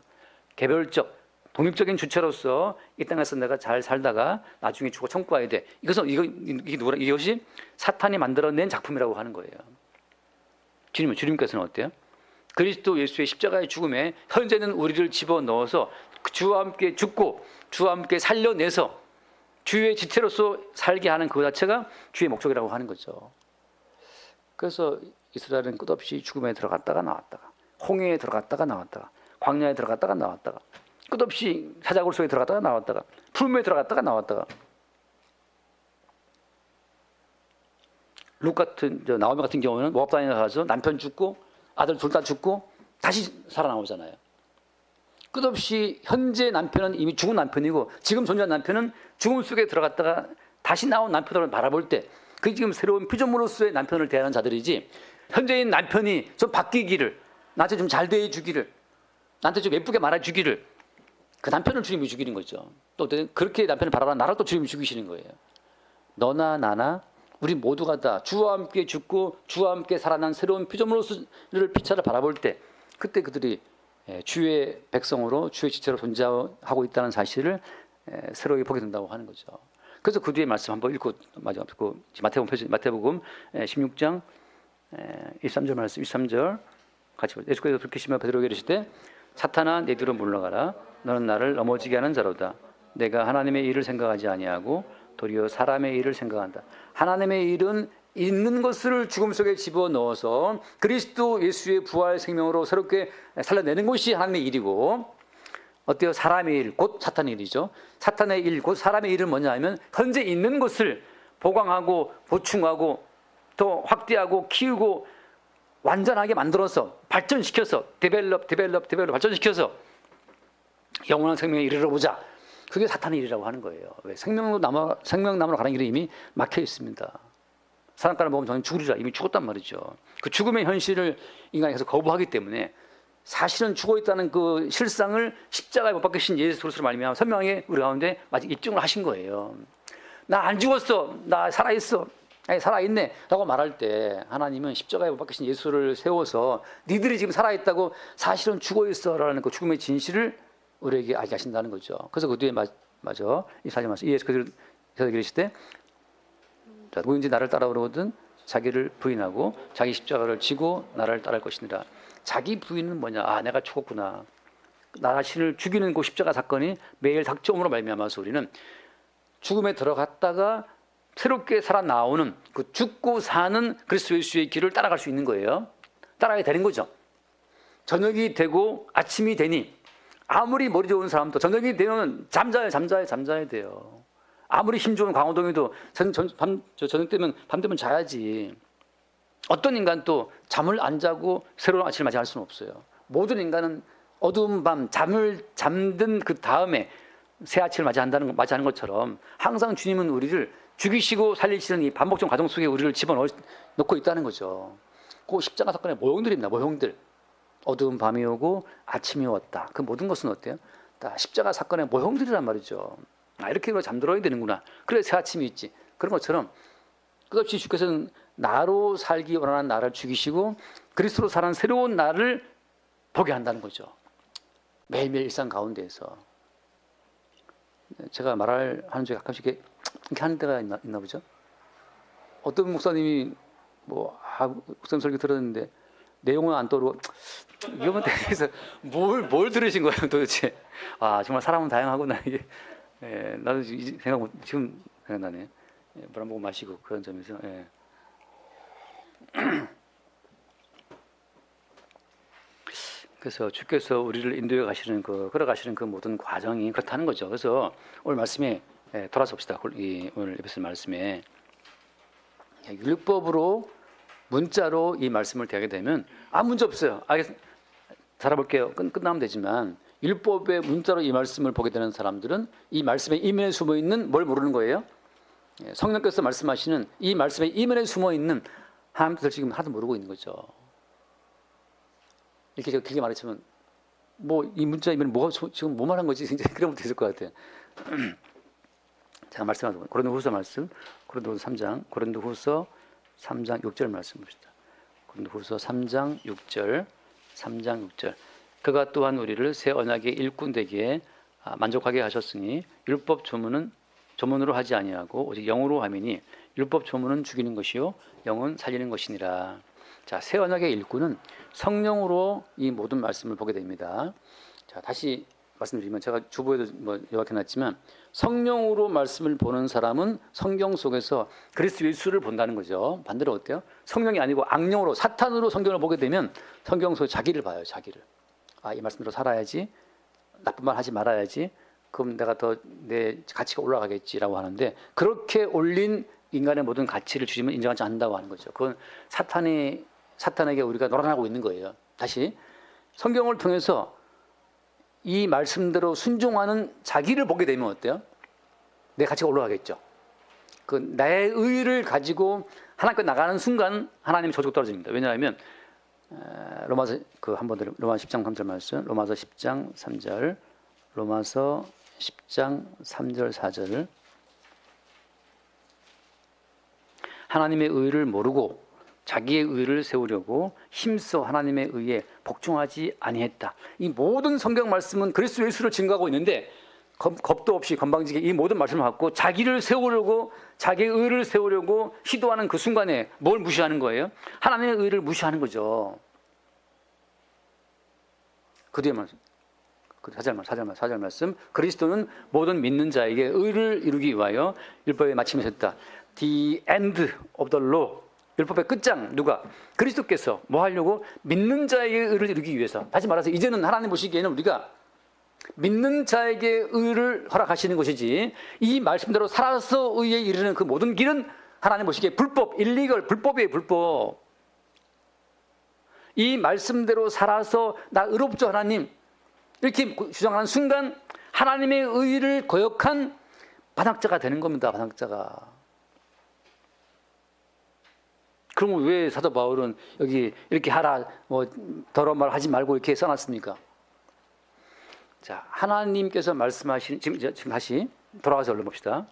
개별적, 독립적인 주체로서 이 땅에서 내가 잘 살다가 나중에 죽어 천국 가야 돼. 이것이 사탄이 만들어낸 작품이라고 하는 거예요. 주님께서는 어때요? 그리스도 예수의 십자가의 죽음에 현재는 우리를 집어넣어서 주와 함께 죽고 주와 함께 살려내서 주의 지체로서 살게 하는 그 자체가 주의 목적이라고 하는 거죠. 그래서 이스라엘은 끝없이 죽음에 들어갔다가 나왔다가, 홍해에 들어갔다가 나왔다가, 광야에 들어갔다가 나왔다가, 끝없이 사자굴 속에 들어갔다가 나왔다가, 풀무에 들어갔다가 나왔다가. 룻 같은, 나오미 같은 경우는 모압 땅에 가서 남편 죽고 아들 둘 다 죽고 다시 살아나오잖아요. 끝없이 현재 남편은 이미 죽은 남편이고 지금 존재한 남편은 죽음 속에 들어갔다가 다시 나온 남편을 바라볼 때 그 지금 새로운 피조물로서의 남편을 대하는 자들이지, 현재인 남편이 좀 바뀌기를, 나한테 좀 잘 대해주기를, 나한테 좀 예쁘게 말해주기를, 그 남편을 주님이 죽이는 거죠. 또 그렇게 남편을 바라보는 나를 또 주님이 죽이시는 거예요. 너나 나나 우리 모두가 다 주와 함께 죽고 주와 함께 살아난 새로운 피조물로서의 피차를 바라볼 때 그때 그들이 주의 백성으로 주의 지체로 존재하고 있다는 사실을 새롭게 보게 된다고 하는 거죠. 그래서 그 뒤에 말씀 한번 읽고 마태복음 16장 23절 말씀, 23절 같이 보죠. 예수께서 불쾌시며 베드로에게 이르시되 사탄아 내 뒤로 물러가라. 너는 나를 넘어지게 하는 자로다. 내가 하나님의 일을 생각하지 아니하고 도리어 사람의 일을 생각한다. 하나님의 일은 있는 것을 죽음 속에 집어넣어서 그리스도 예수의 부활 생명으로 새롭게 살려내는 것이 하나님의 일이고, 어때요? 사람의 일, 곧 사탄의 일이죠. 사탄의 일, 곧 사람의 일은 뭐냐 하면 현재 있는 것을 보강하고 보충하고 더 확대하고 키우고 완전하게 만들어서 발전시켜서 데벨롭 발전시켜서 영원한 생명에 이르러 보자. 그게 사탄의 일이라고 하는 거예요. 왜? 생명나무로 가는 길이 이미 막혀 있습니다. 사람가를 먹으면 저는 죽으리라. 이미 죽었단 말이죠. 그 죽음의 현실을 인간이 계속 거부하기 때문에 사실은 죽어 있다는 그 실상을 십자가에 못 박히신 예수 그리스도로 말미암아 선명하게 우리 가운데 마치 입증을 하신 거예요. 나 안 죽었어. 나 살아있어. 아니, 살아있네 라고 말할 때 하나님은 십자가에 못 박히신 예수를 세워서 니들이 지금 살아있다고 사실은 죽어있어 라는 그 죽음의 진실을 우리에게 알게 하신다는 거죠. 그래서 그 뒤에 맞아 이 사절 말씀, 예수께서 이르시되 누구든지 나를 따라오거든 자기를 부인하고 자기 십자가를 지고 나를 따를 것이니라. 자기 부인은 뭐냐? 아, 내가 죽었구나. 나 자신을 죽이는 그 십자가 사건이 매일 닥쳐옴으로 말미암아서 우리는 죽음에 들어갔다가 새롭게 살아나오는 그 죽고 사는 그리스도 예수의 길을 따라갈 수 있는 거예요. 따라가야 되는 거죠. 저녁이 되고 아침이 되니 아무리 머리 좋은 사람도 저녁이 되면 잠자야 돼요. 아무리 힘 좋은 광호동이도 저녁 되면 밤 되면 자야지. 어떤 인간 또 잠을 안 자고 새로운 아침을 맞이할 수는 없어요. 모든 인간은 어두운 밤 잠든 그 다음에 새 아침을 맞이하는 것처럼 항상 주님은 우리를 죽이시고 살리시는 이 반복적 과정 속에 우리를 집어넣고 있다는 거죠. 그 십자가 사건의 모형들입니다. 모형들. 어두운 밤이 오고 아침이 왔다. 그 모든 것은 어때요? 다 십자가 사건의 모형들이란 말이죠. 아, 이렇게 잠들어야 되는구나. 그래 새 아침이 있지. 그런 것처럼 끝없이 주께서는 나로 살기 원하는 나를 죽이시고 그리스도로 사는 새로운 나를 보게 한다는 거죠. 매일매일 일상 가운데에서. 제가 말하는 중에 가끔씩 이렇게 하는 때가 있나 보죠. 어떤 목사님이 목사님 설교 들었는데 내용은 안 떠오르고 이거만 대해서 뭘 들으신 거예요 도대체. 아, 정말 사람은 다양하구나 이게. 나도 지금 생각나네. 물 한 모금 마시고 그런 점에서. 그래서 주께서 우리를 인도해 가시는 걸어가시는 그 모든 과정이 그렇다는 거죠. 그래서 오늘 말씀에 돌아서 봅시다. 오늘 에베소 말씀에 율법으로 문자로 이 말씀을 대하게 되면 아무 문제 없어요. 살아볼게요. 끝나면 되지만 율법의 문자로 이 말씀을 보게 되는 사람들은 이 말씀의 이면에 숨어 있는 뭘 모르는 거예요? 성령께서 말씀하시는 이 말씀의 이면에 숨어 있는 하나님 뜻을 지금 하나도 모르고 있는 거죠. 이렇게 제가 길게 말했지만 이 문자 이면 지금 뭐 말한 거지? 이제 그러면 됐을 것 같아요. 제가 말씀하는 고린도후서 말씀, 고린도후서 3장 6절 말씀 봅시다. 고린도후서 3장 6절. 그가 또한 우리를 새 언약의 일꾼 되기에 만족하게 하셨으니 율법 조문으로 하지 아니하고 오직 영으로 함이니 율법 조문은 죽이는 것이요 영은 살리는 것이니라. 자, 새 언약의 일꾼은 성령으로 이 모든 말씀을 보게 됩니다. 자, 다시 말씀드리면 제가 주보에도 뭐 요약해놨지만 성령으로 말씀을 보는 사람은 성경 속에서 그리스도 예수를 본다는 거죠. 반대로 어때요? 성령이 아니고 악령으로 사탄으로 성경을 보게 되면 성경 속에 자기를 봐요. 자기를. 아, 이 말씀대로 살아야지. 나쁜 말 하지 말아야지. 그럼 내가 더 내 가치가 올라가겠지라고 하는데 그렇게 올린 인간의 모든 가치를 주님은 인정하지 않는다고 하는 거죠. 그건 사탄에게 우리가 놀아나고 있는 거예요. 다시 성경을 통해서 이 말씀대로 순종하는 자기를 보게 되면 어때요? 내 가치가 올라가겠죠. 그 나의 의를 가지고 하나님께 나가는 순간 하나님의 저주가 떨어집니다. 왜냐하면 로마서 로마서 10장 3절 말씀, 로마서 10장 3절, 로마서 10장 3절 4절. 하나님의 의를 모르고 자기의 의를 세우려고 힘써 하나님의 의에 복종하지 아니했다. 이 모든 성경 말씀은 그리스도 예수를 증거하고 있는데 겁도 없이 건방지게 이 모든 말씀을 갖고 자기를 세우려고 자기의 의를 세우려고 시도하는 그 순간에 뭘 무시하는 거예요? 하나님의 의를 무시하는 거죠. 그 뒤에 말씀, 사절 말씀. 그리스도는 모든 믿는 자에게 의를 이루기 위하여 율법의 마침에 섰다. The end of the law. 율법의 끝장 누가? 그리스도께서 뭐 하려고? 믿는 자에게 의를 이루기 위해서. 다시 말해서 이제는 하나님 보시기에는 우리가 믿는 자에게 의를 허락하시는 것이지 이 말씀대로 살아서 의에 이르는 그 모든 길은 하나님 보시기에 불법, 일리걸, 불법이에요. 불법. 이 말씀대로 살아서 나 의롭죠 하나님 이렇게 주장하는 순간 하나님의 의를 거역한 반학자가 되는 겁니다. 반학자가. 그러면 왜 사도 바울은 여기 이렇게 하라, 뭐 더러운 말 하지 말고 이렇게 써놨습니까? 자, 하나님께서 말씀하신 지금 다시 돌아가서 올려봅시다.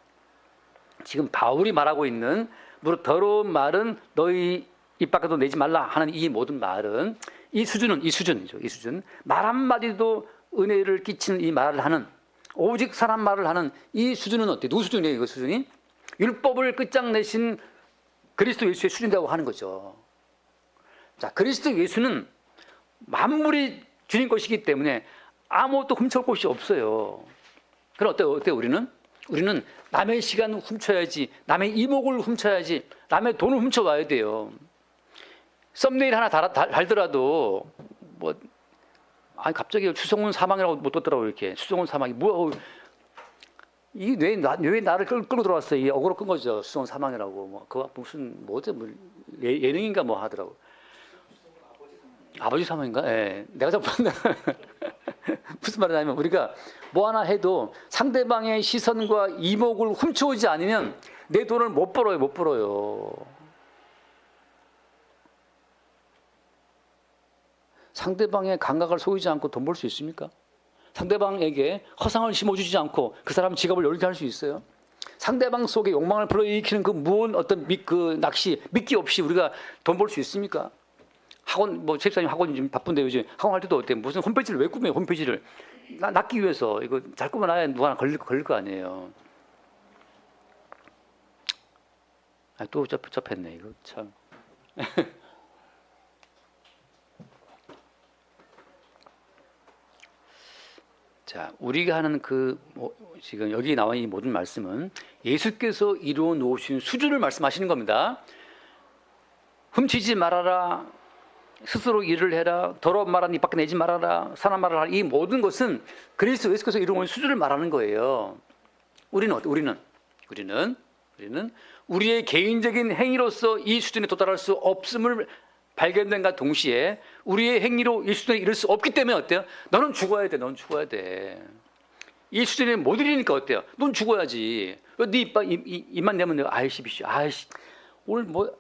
지금 바울이 말하고 있는 무릇 더러운 말은 너희 입 밖에도 내지 말라 하는 이 모든 말은 이 수준이죠. 이 수준. 말 한마디도 은혜를 끼치는 이 말을 하는 오직 사람 말을 하는 이 수준은 어때요? 누구 수준이에요? 이거 수준이? 율법을 끝장내신 그리스도 예수의 수준이라고 하는 거죠. 자, 그리스도 예수는 만물이 주님 것이기 때문에 아무것도 훔쳐올 것이 없어요. 그럼 어때요? 우리는 남의 시간 훔쳐야지, 남의 이목을 훔쳐야지, 남의 돈을 훔쳐와야 돼요. 썸네일 하나 달더라도 뭐 아니 갑자기 추성훈 사망이라고 못 떴더라고 이렇게 추성훈 사망이 뭐야? 이왜 나를 끌고 들어왔어? 이 어그로 끈 거죠. 추성훈 사망이라고 뭐 그거 무슨 뭐죠? 뭐 예능인가 뭐 하더라고. 아버지 사망인가? 예, 내가 자꾸 무슨 말이냐면 우리가 뭐 하나 해도 상대방의 시선과 이목을 훔쳐오지 않으면 내 돈을 못 벌어요. 상대방의 감각을 속이지 않고 돈 벌 수 있습니까? 상대방에게 허상을 심어주지 않고 그 사람 지갑을 열게 할 수 있어요? 상대방 속에 욕망을 불러일으키는 그 무언 어떤 그 낚시 미끼 없이 우리가 돈 벌 수 있습니까? 학원 뭐 집사님 학원 좀 바쁜데 요즘 학원 할 때도 어때? 무슨 홈페이지를 왜 꾸며요? 홈페이지를 낚기 위해서 이거 잘 꾸며놔야 누가 하나 걸릴 거 아니에요. 또 접했네 이거 참. 자, 우리가 하는 지금 여기 나와 있는 이 모든 말씀은 예수께서 이루어 놓으신 수준을 말씀하시는 겁니다. 훔치지 말아라, 스스로 일을 해라, 더러운 말은 입 밖에 내지 말아라, 선한 말을 하라. 이 모든 것은 그리스도 예수께서 이루어 놓은 수준을 말하는 거예요. 우리는 우리의 개인적인 행위로서 이 수준에 도달할 수 없음을 발견된과 동시에 우리의 행위로 이 수준에 이를 수 없기 때문에 어때요? 너는 죽어야 돼. 넌 죽어야 돼. 이 수준에 못 이르니까 어때요? 넌 죽어야지. 네 입만 내면 아이씨 오늘 뭐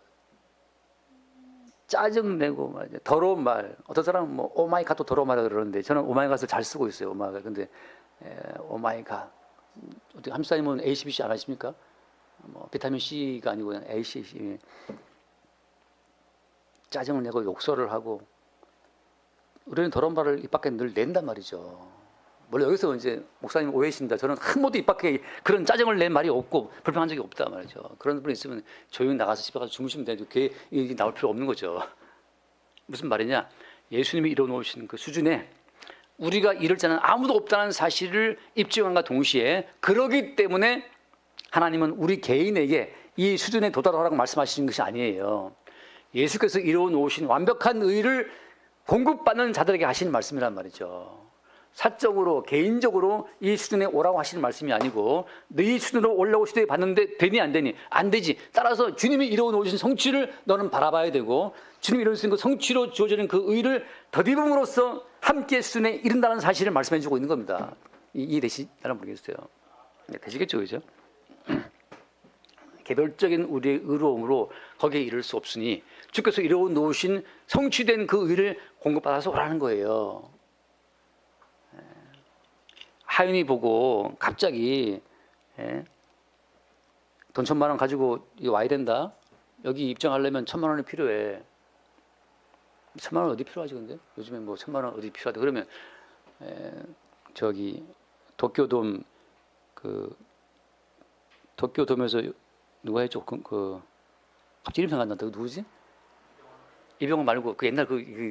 짜증내고 더러운 말. 어떤 사람은 뭐 오마이갓도 더러운 말을 그러는데 저는 오마이갓을 잘 쓰고 있어요. 오마이갓. 근데 오마이갓. 어떻게 함사님은 ACBC 안 하십니까? 뭐 비타민 C가 아니고 그냥 ACC. 짜증을 내고 욕설을 하고 우리는 더러운 말을 입 밖에 늘 낸단 말이죠. 물론 여기서 이제 목사님 오해하신다. 저는 한 번도 입 밖에 그런 짜증을 낸 말이 없고 불평한 적이 없다 말이죠. 그런 분이 있으면 조용히 나가서 집에 가서 주무시면 되는데 그게 나올 필요 없는 거죠. 무슨 말이냐? 예수님이 이뤄놓으신 그 수준에 우리가 잃을 자는 아무도 없다는 사실을 입증함과 동시에 그러기 때문에 하나님은 우리 개인에게 이 수준에 도달하라고 말씀하시는 것이 아니에요. 예수께서 이루어 놓으신 완벽한 의를 공급받는 자들에게 하시는 말씀이란 말이죠. 사적으로 개인적으로 이 수준에 오라고 하시는 말씀이 아니고 너희 수준으로 올라오실 때 봤는데 되니 안 되니? 안 되지. 따라서 주님이 이루어 놓으신 성취를 너는 바라봐야 되고 주님이 이루어 놓으신 그 성취로 주어지는 그 의를 덧입음으로써 함께 수준에 이른다는 사실을 말씀해 주고 있는 겁니다. 이해되시나요? 모르겠어요. 네, 되시겠죠, 그죠? 개별적인 우리의 의로움으로 거기에 이를 수 없으니 주께서 이루어 놓으신 성취된 그 의를 공급받아서 오라는 거예요. 하윤이 보고 갑자기 돈 1,000만 원 가지고 와야 된다. 여기 입장하려면 1,000만 원이 필요해. 1,000만 원 어디 필요하지 근데? 요즘에 뭐 1,000만 원 어디 필요하다 그러면 저기 도쿄돔 그 도쿄돔에서 누가 했죠? 갑자기 이름 생각난다. 그 누구지? 이병헌 말고 그 옛날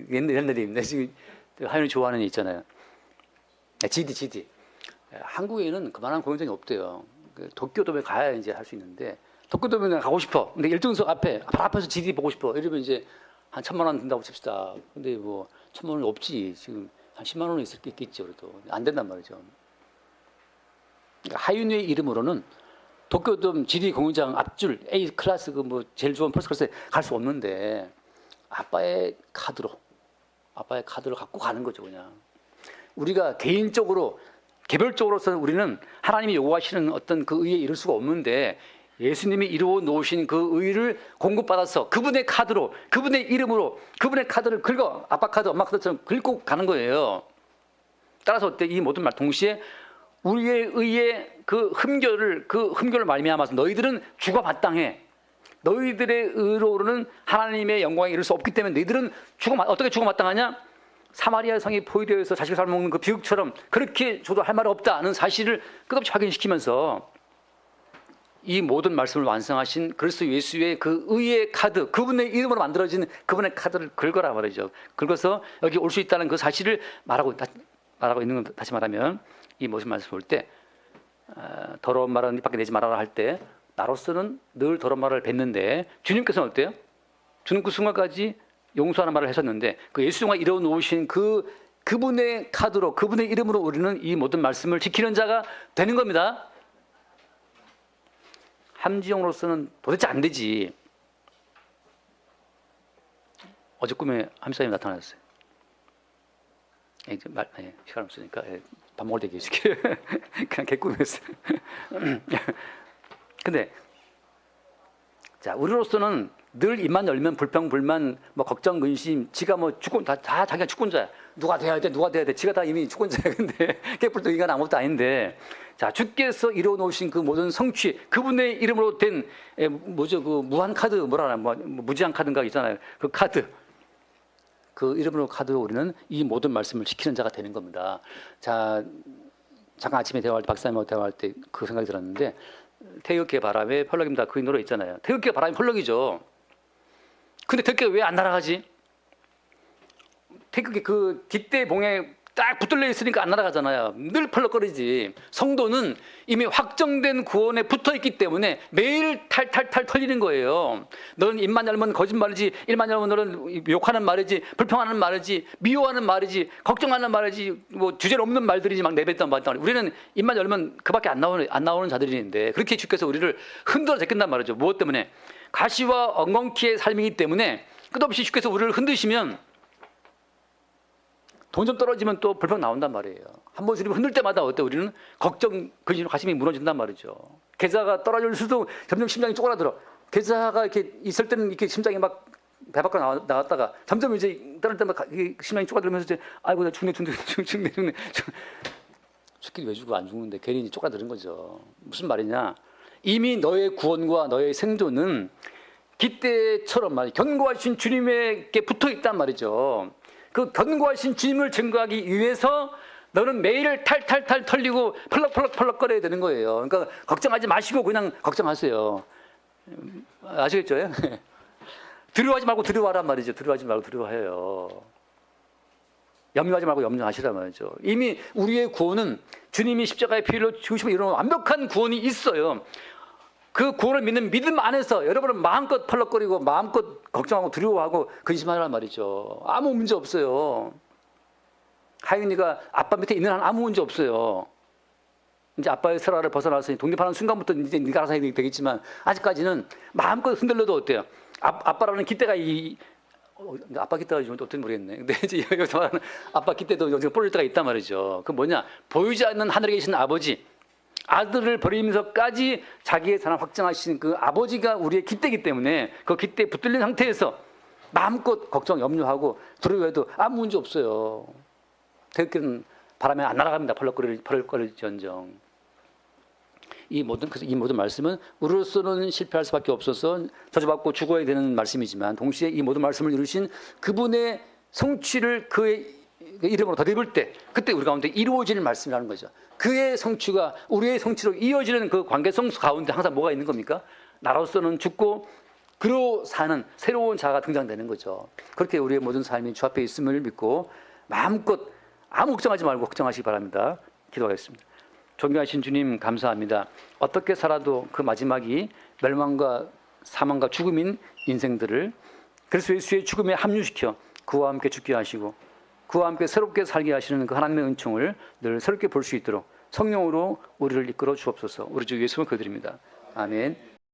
옛날에 있네. 지금 하윤이 좋아하는 애 있잖아요. GD. 한국에는 그만한 공연장이 없대요. 도쿄돔에 가야 이제 할 수 있는데 도쿄돔에 가고 싶어. 근데 1등석 앞에서 GD 보고 싶어. 이러면 이제 한 1,000만 원 든다고 칩시다. 근데 뭐 1,000만 원이 없지. 지금 한 10만 원은 있겠죠. 그래도 안 된단 말이죠. 그러니까 하윤의 이름으로는 도쿄돔 GD 공연장 앞줄 A 클래스 그 뭐 제일 좋은 퍼스트 클래스에 갈 수 없는데 아빠의 카드로 갖고 가는 거죠, 그냥. 우리가 개인적으로 개별적으로서는 우리는 하나님이 요구하시는 어떤 그 의에 이를 수가 없는데 예수님이 이루어 놓으신 그 의를 공급받아서 그분의 카드로, 그분의 이름으로 그분의 카드를 긁어 아빠 카드, 엄마 카드처럼 긁고 가는 거예요. 따라서 어때? 이 모든 말 동시에 우리의 의의 그 흠결을 말미암아서 너희들은 죽어 마땅해. 너희들의 의로는 하나님의 영광에 이를 수 없기 때문에 너희들은 어떻게 죽어 마땅하냐? 사마리아 성이 포위되어서 자식을 살먹는 그 비극처럼 그렇게 줘도 할 말이 없다는 사실을 끝없이 확인시키면서 이 모든 말씀을 완성하신 그리스도 예수의 그 의의 카드, 그분의 이름으로 만들어진 그분의 카드를 긁어라 말이죠. 긁어서 여기 올 수 있다는 그 사실을 말하고 있는 건, 다시 말하면 이 모든 말씀을 볼 때 더러운 말은 입 밖에 내지 말아라 할 때 나로서는 늘 더러운 말을 뱉는데 주님께서는 어때요? 주는 그 순간까지 용서하는 말을 하셨는데 그 예수님과 이루어 놓으신 그분의 카드로, 그분의 이름으로 우리는 이 모든 말씀을 지키는 자가 되는 겁니다. 함지용으로서는 도대체 안 되지. 어제 꿈에 함사님이 나타났어요. 시간 없으니까 밥 먹을 때 계실게요. 그냥 개꿈이었어요. 근데 자, 우리로서는 늘 입만 열면 불평, 불만, 뭐 걱정, 근심, 지가 뭐 다 자기가 주권자야. 누가 돼야 돼. 지가 다 이미 주권자야. 근데 깨뿔도 인간 아무것도 아닌데, 자, 주께서 이루어 놓으신 그 모든 성취, 그분의 이름으로 된 그 무한 카드 무제한 카드인가 있잖아요. 그 카드, 그 이름으로 카드로 우리는 이 모든 말씀을 지키는 자가 되는 겁니다. 자, 잠깐 아침에 대화할 때 박사님하고 대화할 때 그 생각이 들었는데. 태극기의 바람에 펄럭입니다. 그 노래 있잖아요. 태극기의 바람이 펄럭이죠. 근데 태극기가 왜 안 날아가지? 태극기 그 뒷대봉에 딱 붙들려 있으니까 안 날아가잖아요. 늘 펄럭거리지. 성도는 이미 확정된 구원에 붙어 있기 때문에 매일 탈탈탈 털리는 거예요. 너는 입만 열면 거짓말이지, 입만 열면 너는 욕하는 말이지, 불평하는 말이지, 미워하는 말이지, 걱정하는 말이지, 뭐 주제는 없는 말들이지 막 내뱉던 말들. 우리는 입만 열면 그밖에 안 나오는 자들인데 그렇게 주께서 우리를 흔들어 제낀단 말이죠. 무엇 때문에? 가시와 엉겅퀴의 삶이기 때문에 끝없이 주께서 우리를 흔드시면 돈 좀 떨어지면 또 불평 나온단 말이에요. 한번 주님 흔들 때마다 어때? 우리는 걱정, 근심, 가슴이 무너진단 말이죠. 계좌가 떨어질 수도 점점 심장이 쪼그라들어. 계좌가 이렇게 있을 때는 이렇게 심장이 막 배 밖으로 나왔다가 점점 이제 떨어질 때마다 심장이 쪼그라들면서 이제 아이고 나 죽네. 죽긴 왜 죽어? 안 죽는데 괜히 이제 쪼그라드는 거죠. 무슨 말이냐? 이미 너의 구원과 너의 생존은 깃대처럼 견고하신 주님에게 붙어 있단 말이죠. 그 견고하신 주님을 증거하기 위해서 너는 매일 탈탈탈 털리고 펄럭거려야 되는 거예요. 그러니까 걱정하지 마시고 그냥 걱정하세요. 아시겠죠? 두려워하지 말고 두려워하란 말이죠. 두려워하지 말고 두려워해요. 염려하지 말고 염려하시라 말이죠. 이미 우리의 구원은 주님이 십자가의 피 흘려 죽으시고 이런 완벽한 구원이 있어요. 그 구원을 믿는 믿음 안에서 여러분은 마음껏 펄럭거리고 마음껏 걱정하고 두려워하고 근심하란 말이죠. 아무 문제 없어요. 하윤이가 아빠 밑에 있는 한 아무 문제 없어요. 이제 아빠의 설화를 벗어나서 독립하는 순간부터 이제 네가 알아서 해야 되겠지만 아직까지는 마음껏 흔들려도 어때요? 아빠라는 깃대가 아빠 깃대가 좀 어떤지 모르겠네. 근데 이제 여기서 말하는 아빠 깃대도 여기서 뿌릴 때가 있단 말이죠. 그 뭐냐? 보이지 않는 하늘에 계신 아버지, 아들을 버리면서까지 자기의 사랑 확정하시는 그 아버지가 우리의 깃대이기 때문에 그 깃대에 붙들린 상태에서 마음껏 걱정, 염려하고 두려워해도 아무 문제 없어요. 그렇게는 바람에 안 날아갑니다. 펄럭거릴지언정. 이 모든 말씀은 우리로서는 실패할 수밖에 없어서 저주받고 죽어야 되는 말씀이지만 동시에 이 모든 말씀을 이루신 그분의 성취를 그의 이름으로 덧입을 때 그때 우리 가운데 이루어지는 말씀이라는 거죠. 그의 성취가 우리의 성취로 이어지는 그 관계성 가운데 항상 뭐가 있는 겁니까? 나로서는 죽고 그로 사는 새로운 자가 등장되는 거죠. 그렇게 우리의 모든 삶이 주 앞에 있음을 믿고 마음껏 아무 걱정하지 말고 걱정하시기 바랍니다. 기도하겠습니다. 존귀하신 주님 감사합니다. 어떻게 살아도 그 마지막이 멸망과 사망과 죽음인 인생들을 그리스도 예수의 죽음에 합류시켜 그와 함께 죽게 하시고 그와 함께 새롭게 살게 하시는 그 하나님의 은총을 늘 새롭게 볼 수 있도록 성령으로 우리를 이끌어 주옵소서. 우리 주 예수를 기도드립니다. 아멘.